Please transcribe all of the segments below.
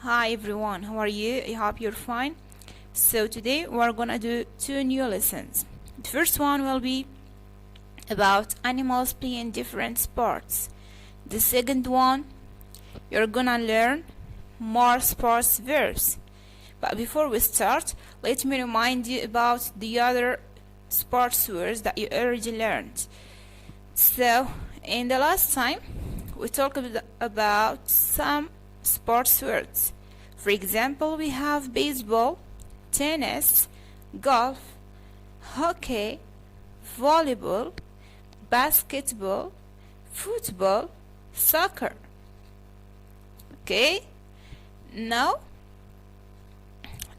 Hi everyone, how are you? I hope you're fine. So today we're gonna do two new lessons. The first one will be about animals playing different sports. The second one, you're gonna learn more sports verbs. But before we start, let me remind you about the other sports words that you already learned. So in the last time, we talked about some sports words. For example, we have baseball, tennis, golf, hockey, volleyball, basketball, football, soccer. Okay, now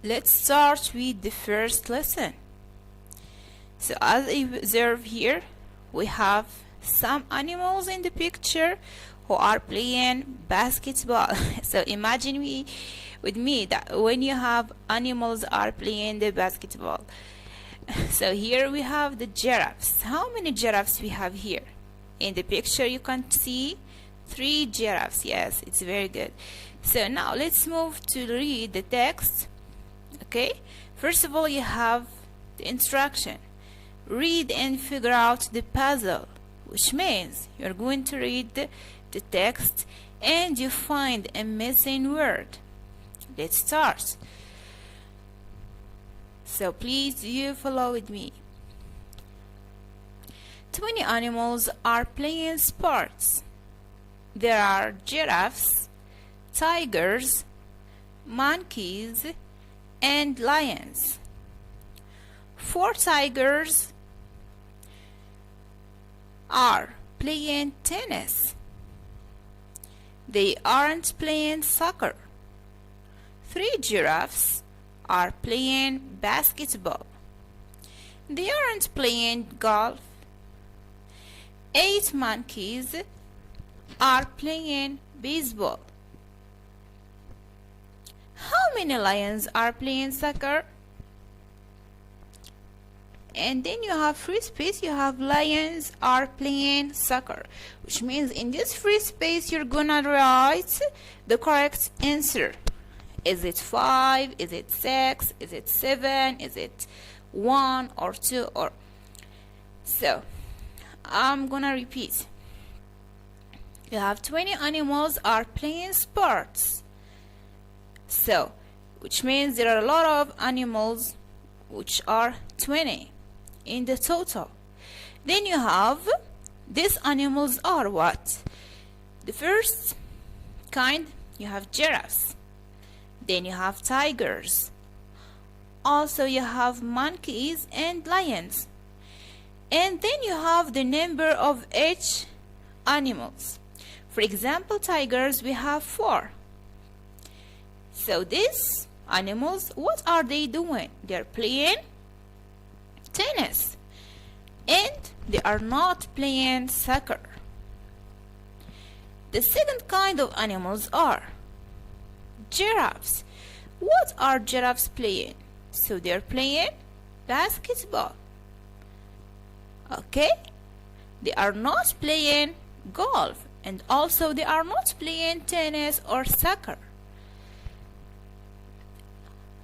let's start with the first lesson. So as you observe here, we have some animals in the picture who are playing basketball. So imagine with me that when you have animals are playing the basketball. So here we have the giraffes. How many giraffes we have here? In the picture you can see 3 giraffes. Yes, it's very good. So now let's move to read the text. Okay, first of all you have the instruction. Read and figure out the puzzle, which means you're going to read the text and you find a missing word. Let's start. So please you follow with me. 20 animals are playing sports. There are giraffes, tigers, monkeys, and lions. 4 tigers are playing tennis. They aren't playing soccer. 3 giraffes are playing basketball. They aren't playing golf. 8 monkeys are playing baseball. How many lions are playing soccer? And then you have free space, you have lions are playing soccer, which means in this free space you're gonna write the correct answer. Is it 5? Is it 6? Is it 7? Is it 1 or 2 or so? I'm gonna repeat. You have 20 animals are playing sports. So, which means there are a lot of animals which are 20 in the total. Then you have these animals are what? The first kind, you have giraffes. Then you have tigers. Also you have monkeys and lions. And then you have the number of each animals. For example, tigers we have 4. So these animals, what are they doing? They're playing tennis. And they are not playing soccer. The second kind of animals are giraffes. What are giraffes playing? So they're playing basketball. Okay? They are not playing golf. And also they are not playing tennis or soccer.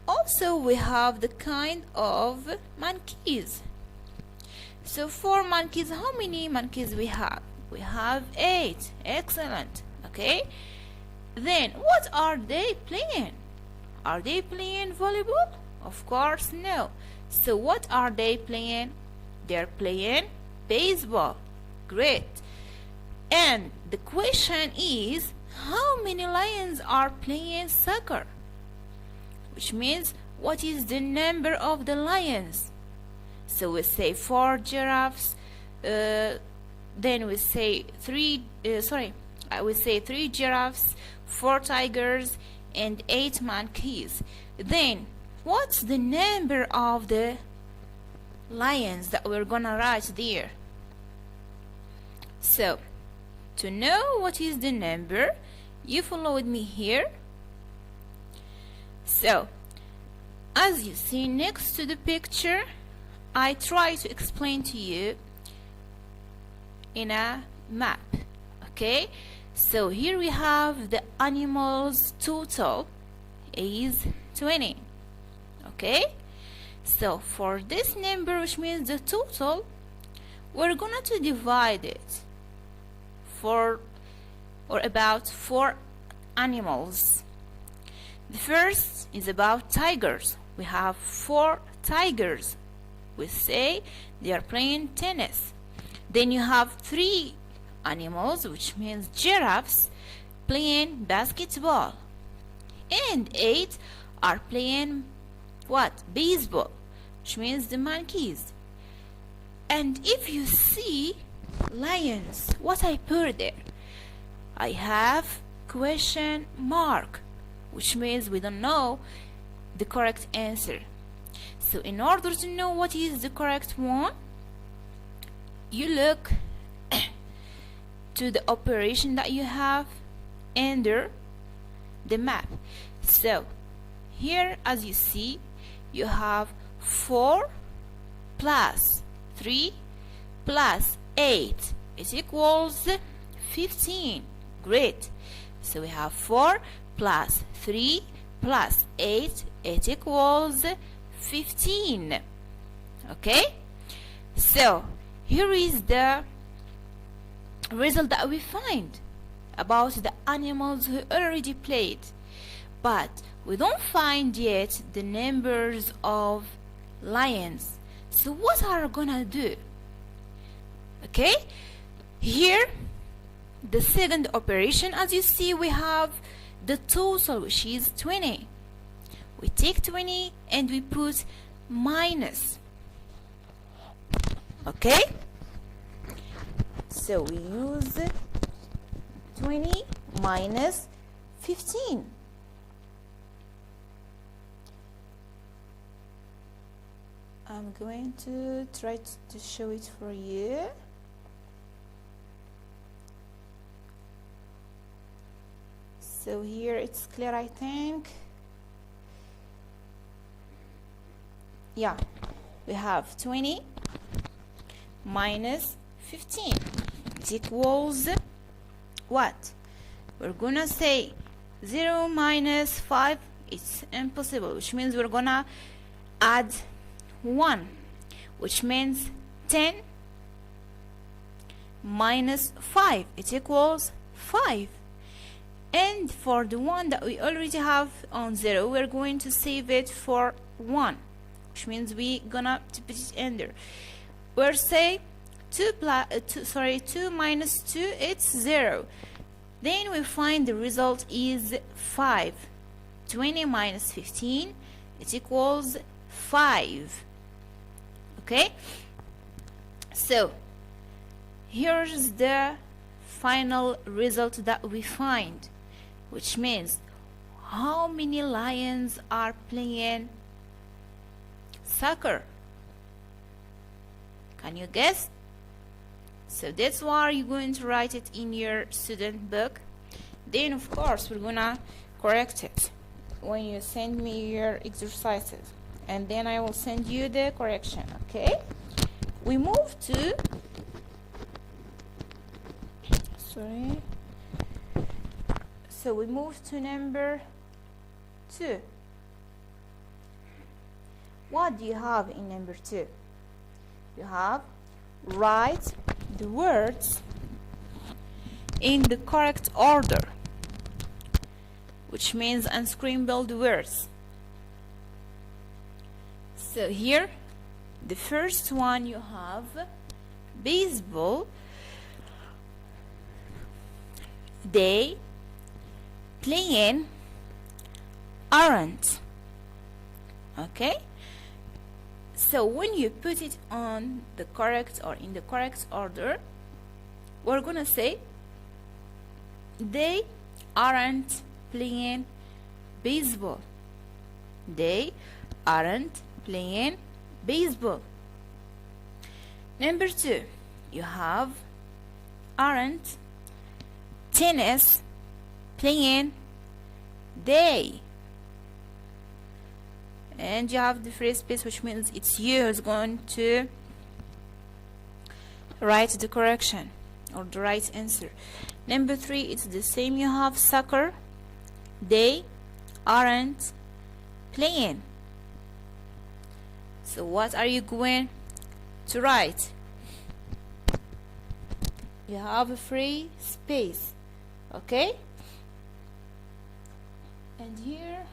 Also we have the kind of monkeys. So 4 monkeys, how many monkeys we have? We have 8. Excellent. Okay. Then what are they playing? Are they playing volleyball? Of course no. So what are they playing? They're playing baseball. Great. And the question is, how many lions are playing soccer? Which means, what is the number of the lions? So we say 4 giraffes, then we say 3 giraffes, 4 tigers, and 8 monkeys. Then what's the number of the lions that we're gonna write there? So to know what is the number, you follow with me here. So as you see next to the picture, I try to explain to you in a map. Okay, so here we have the animals total is 20. Okay, so for this number, which means the total, we're gonna to divide it for or about 4 animals. The first is about tigers. We have 4 tigers. We say they are playing tennis. Then you have 3 animals, which means giraffes, playing basketball. And 8 are playing what? Baseball, which means the monkeys. And if you see lions, what I put there? I have question mark, which means we don't know the correct answer. So in order to know what is the correct one, you look to the operation that you have under the map. So here, as you see, you have 4 plus 3 plus 8. It equals 15. Great. So we have 4 plus 3 plus 8. It equals 15. Okay? So here is the result that we find about the animals who already played. But we don't find yet the numbers of lions. So what are we gonna do? Okay? Here, the second operation, as you see, we have the total, which is 20. We take 20 and we put minus. Okay? So we use 20 minus 15. I'm going to try to show it for you. So here it's clear, I think. Yeah, we have 20 minus 15. It equals what? We're gonna say 0 minus 5. It's impossible, which means we're gonna add 1, which means 10 minus 5. It equals 5. And for the one that we already have on 0, we're going to save it for 1, which means we gonna put it in there. We'll say 2 minus 2, it's 0. Then we find the result is 5. 20 minus 15, it equals 5. Okay? So here's the final result that we find, which means how many lions are playing soccer? Can you guess? So that's why you're going to write it in your student book. Then of course we're gonna correct it when you send me your exercises, and then I will send you the correction. Okay, we move to so we move to number 2. What do you have in number 2? You have write the words in the correct order, which means unscramble the words. So here, the first one, you have baseball. They playing aren't. Okay, so when you put it on the correct or in the correct order, we're gonna say they aren't playing baseball. They aren't playing baseball. Number 2, you have aren't tennis playing they, and you have the free space, which means it's you who's going to write the correction or the right answer. Number 3, it's the same. You have soccer. They aren't playing. So what are you going to write? You have a free space, okay? And here,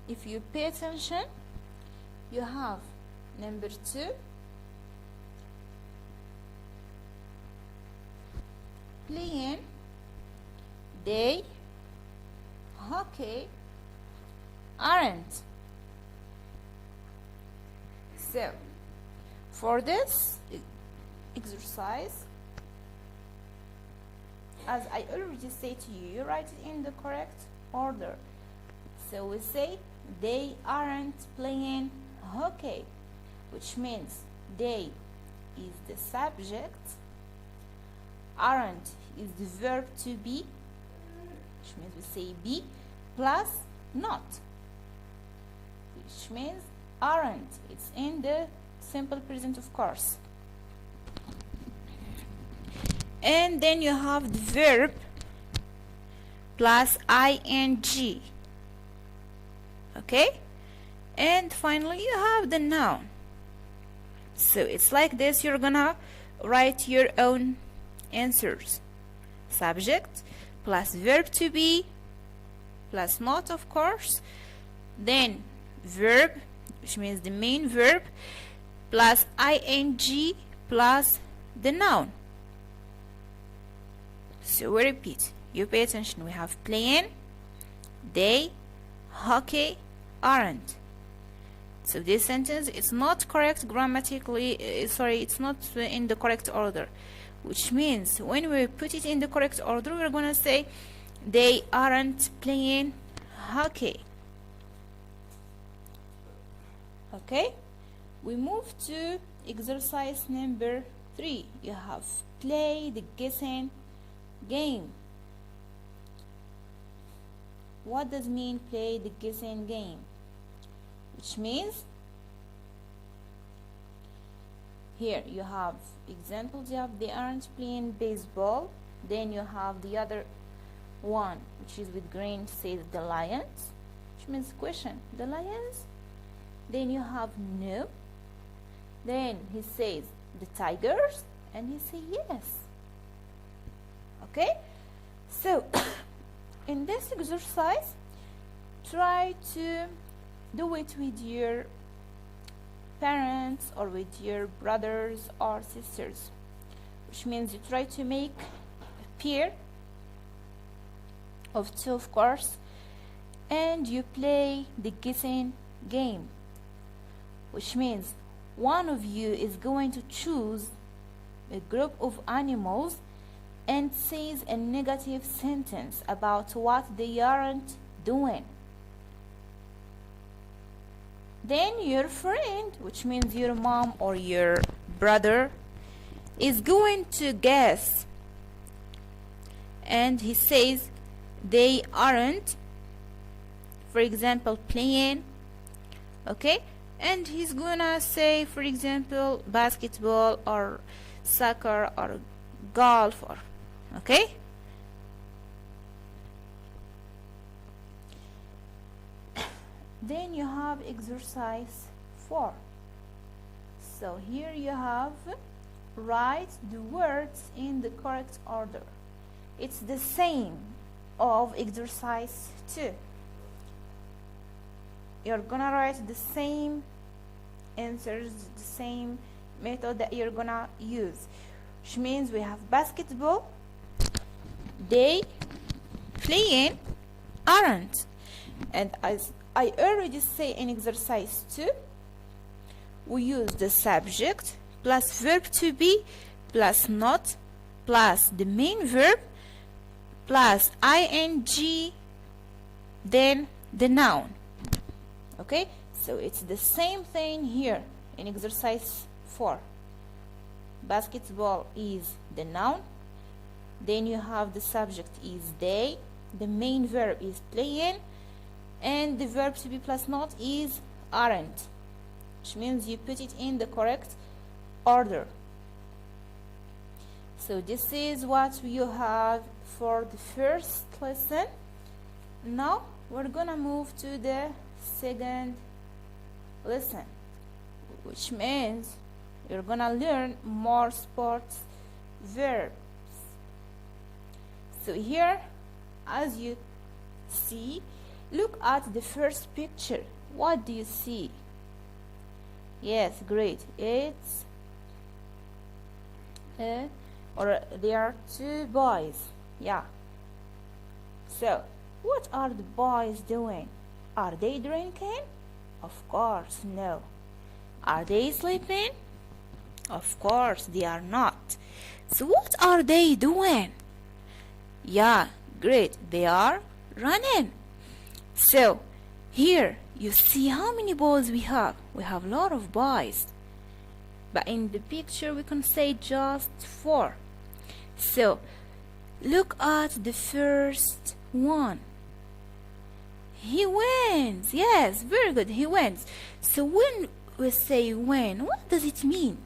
if you pay attention, you have number 2, playing, they, hockey, aren't. So for this exercise, as I already said to you, you write it in the correct order. So we say they aren't playing hockey, which means they is the subject, aren't is the verb to be, which means we say be, plus not, which means aren't. It's in the simple present, of course. And then you have the verb plus ing. Okay? And finally you have the noun. So it's like this. You're gonna write your own answers. Subject plus verb to be plus not, of course. Then verb, which means the main verb, plus ing plus the noun. So we repeat. You pay attention. We have playing, they, hockey, aren't. So this sentence is not correct grammatically. It's not in the correct order. Which means when we put it in the correct order, we're gonna say they aren't playing hockey. Okay? We move to exercise number 3. You have play the guessing game. What does mean play the guessing game? Which means here you have examples. You have they aren't playing baseball. Then you have the other one, which is with green, says the lions, which means question, the lions. Then you have no. Then he says the tigers, and he says yes. Okay, so in this exercise, try to do it with your parents or with your brothers or sisters, which means you try to make a pair of 2, of course, and you play the guessing game, which means one of you is going to choose a group of animals and says a negative sentence about what they aren't doing. Then your friend, which means your mom or your brother, is going to guess, and he says they aren't, for example, playing, okay, and he's gonna say, for example, basketball or soccer or golf, or okay. Then you have exercise 4. So here you have write the words in the correct order. It's the same of exercise 2. You're gonna write the same answers, the same method that you're gonna use, which means we have basketball, they, playing, aren't. And as I already say in exercise 2, we use the subject plus verb to be plus not plus the main verb plus ing, then the noun. Okay, so it's the same thing here in exercise 4. Basketball is the noun, then you have the subject is they, the main verb is playing, and the verb to be plus not is aren't, which means you put it in the correct order. So this is what you have for the first lesson. Now we're gonna move to the second lesson, which means you're gonna learn more sports verbs. So here, as you see, look at the first picture. What do you see? Yes, great. It's or there are two boys. Yeah. So what are the boys doing? Are they drinking? Of course, no. Are they sleeping? Of course, they are not. So what are they doing? Yeah, great. They are running. So here you see how many boys we have. We have a lot of boys. But in the picture we can say just 4. So look at the first one. He wins. Yes, very good. He wins. So when we say win, what does it mean?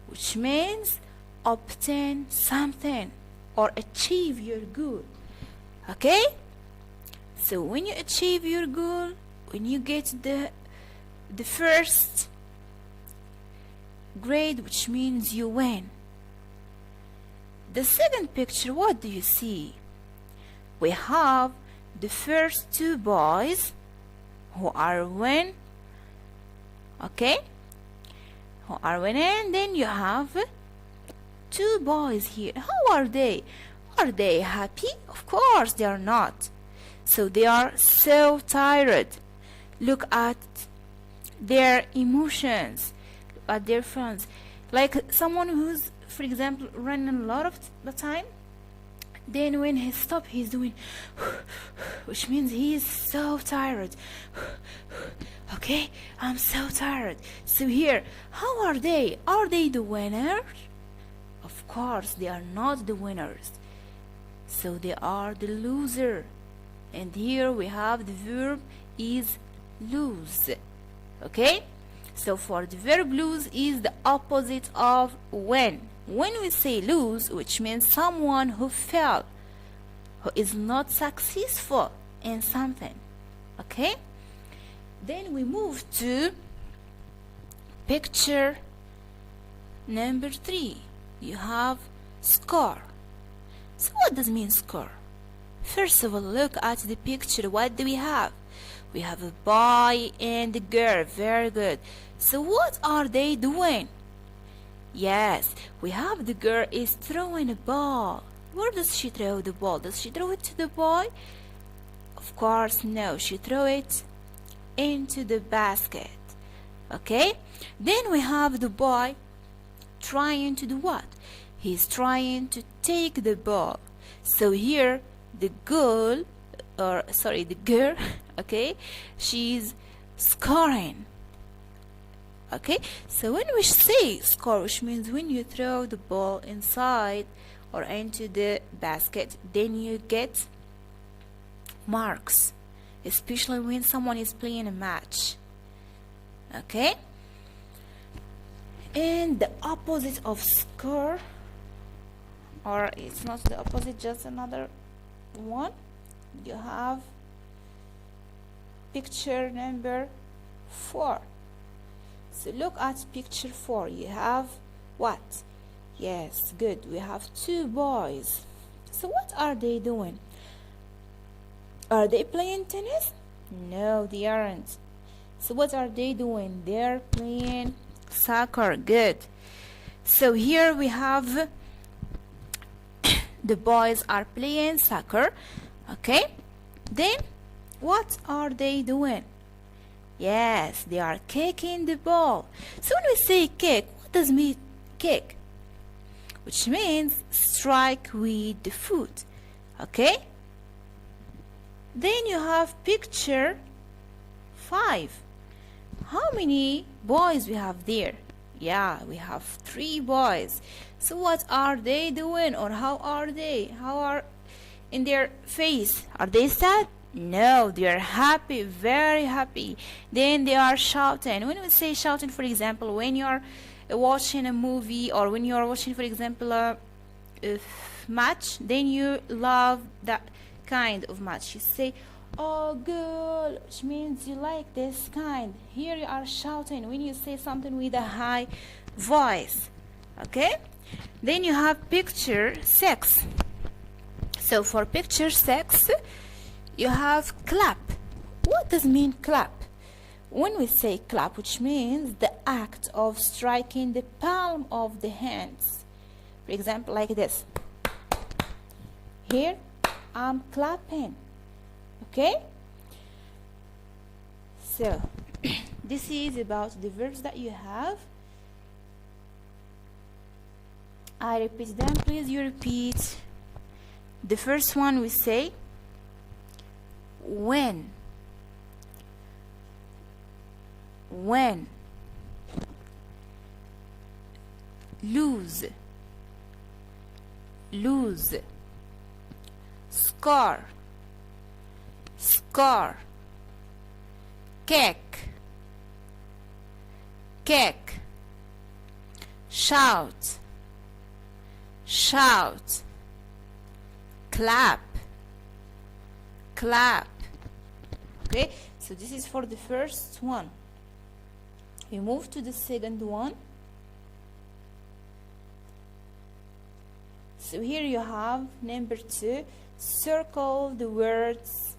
Which means obtain something or achieve your goal. Okay? So when you achieve your goal, when you get the first grade, which means you win. The second picture, what do you see? We have the first 2 boys who are win. Okay? Who are winning. Then you have 2 boys here. How are they? Are they happy? Of course they are not. So they are so tired. Look at their emotions. Look at their friends. Like someone who's, for example, running a lot of the time. Then when he stops, he's doing which means he is so tired. Okay, I'm so tired. So here, how are they? Are they the winners? Of course, they are not the winners. So they are the loser. And here we have the verb is lose. Okay? So for the verb lose is the opposite of win. When we say lose, which means someone who failed, who is not successful in something. Okay? Then we move to picture number 3. You have score. So what does mean score? First of all, look at the picture. What do we have? We have a boy and a girl. Very good. So what are they doing? Yes, we have the girl is throwing a ball. Where does she throw the ball? Does she throw it to the boy? Of course, no. She throw it into the basket. Okay? Then we have the boy trying to do what? He's trying to take the ball. So here the girl, okay, she's scoring. Okay, so when we say score, which means when you throw the ball inside or into the basket, then you get marks, especially when someone is playing a match. Okay, and the opposite of score, or it's not the opposite, just another one, you have picture number 4. So look at picture 4. You have what? Yes, good. We have 2 boys. So what are they doing? Are they playing tennis? No, they aren't. So what are they doing? They're playing soccer. Good. So here we have the boys are playing soccer. Okay. Then what are they doing? Yes, they are kicking the ball. So when we say kick, what does mean kick? Which means strike with the foot. Okay? Then you have picture 5. How many boys we have there? Yeah, we have 3 boys. So what are they doing, or how are they? How are in their face? Are they sad? No, they are happy, very happy. Then they are shouting. When we say shouting, for example, when you are watching a movie, or when you are watching, for example, of match, then you love that kind of match. You say, oh girl, which means you like this kind. Here you are shouting when you say something with a high voice. Okay, then you have picture 6. So for picture 6 you have clap. What does mean clap? When we say clap, which means the act of striking the palm of the hands. For example, like this. Here I'm clapping. Okay, so this is about the verbs that you have. I repeat them, please you repeat. The first one we say when, lose, score, cake, shout, clap. Okay, so this is for the first one. We move to the second one. So here you have number 2. Circle the words,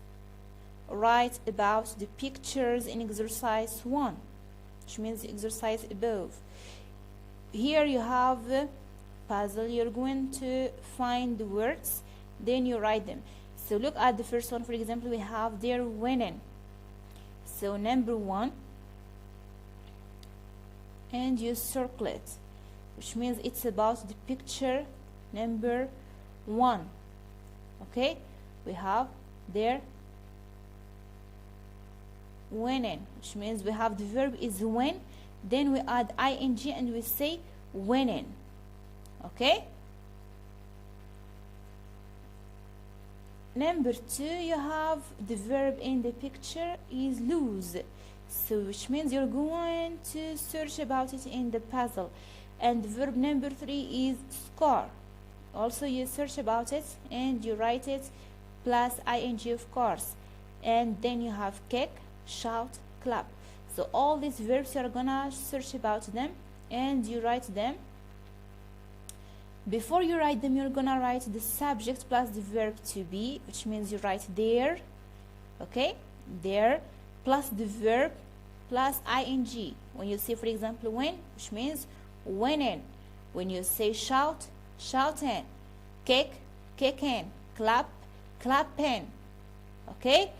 write about the pictures in exercise 1, which means exercise above. Here you have a puzzle. You're going to find the words, then you write them. So look at the first one. For example, we have they're winning. So number 1, and you circle it, which means it's about the picture number 1. Okay, we have they're winning, which means we have the verb is win, then we add ing and we say winning. Okay, number 2, you have the verb in the picture is lose, so which means you're going to search about it in the puzzle. And the verb number 3 is score, also you search about it and you write it plus ing, of course. And then you have kick, shout, clap. So all these verbs you're gonna search about them and you write them. Before you write them, you're gonna write the subject plus the verb to be, which means you write there. Okay, there plus the verb plus ing. When you say, for example, win, which means winning. When you say shout, shouting, kick, kicking, clap, clapping. Okay,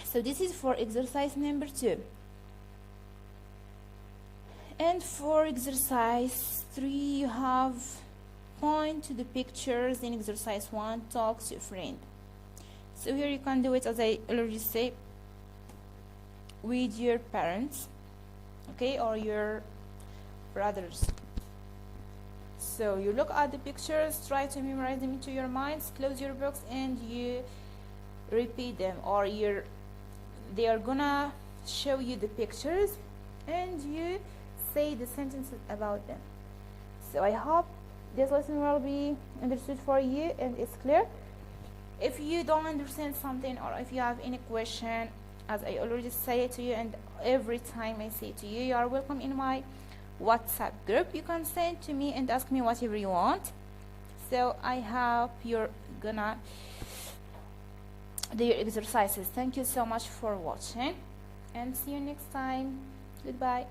so this is for exercise number 2. And for exercise 3, you have point to the pictures in exercise 1, talk to a friend. So here you can do it, as I already said, with your parents, okay, or your brothers. So you look at the pictures, try to memorize them into your minds, close your books and you repeat them, or they are gonna show you the pictures and you say the sentences about them. So I hope this lesson will be understood for you and it's clear. If you don't understand something, or if you have any question, as I already say to you and every time I say to you, you are welcome in my WhatsApp group. You can send to me and ask me whatever you want. So I hope you're gonna do your exercises. Thank you so much for watching and see you next time. Goodbye.